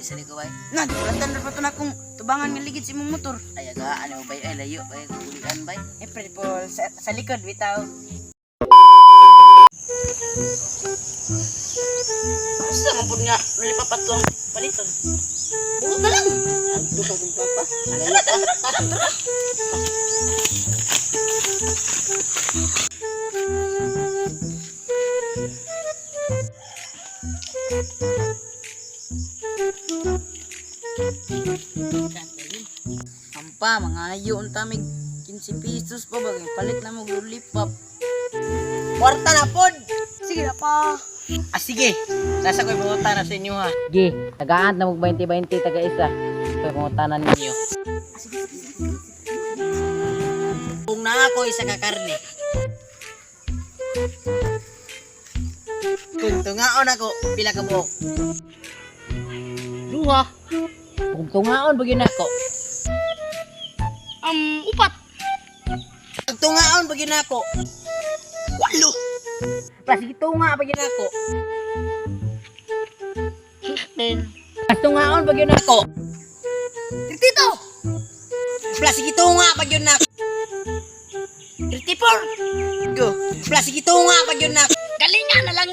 Isa ni ko bay. Nan, lantan na pa to na kung tubangan nga ligid si imong motor. Ay aga ano bay ay layo bay kulian bay. April Paul, sa likod, bitaw. Asa man pud nga nalipapat ko ang paliton. Bugo ka lang. Ando ka kung papa. Tara. Ampa, mga ayo ang tamig 15 pesos pa bagay palit na mo lollipop. Kwarta na pod. Sige na pa. Ah sige. Nasa ko'y bungutan na sa inyo ha. Gi, tagaan na mag 20-20 taga isa. Kaya mga tanan ninyo. Kung na ako isa ka karne. Kung tungaon ako, pila ka buhok. Duha. Kung tungaon bagay ako. Upat. Kung tungaon bagay na ako. 8. Plasig tunga bagay ako. 10. Tungaon bagay ako. 32. Plasig tunga pag yun na. 34. Go. Plasig tunga pag yun na. Galingan na lang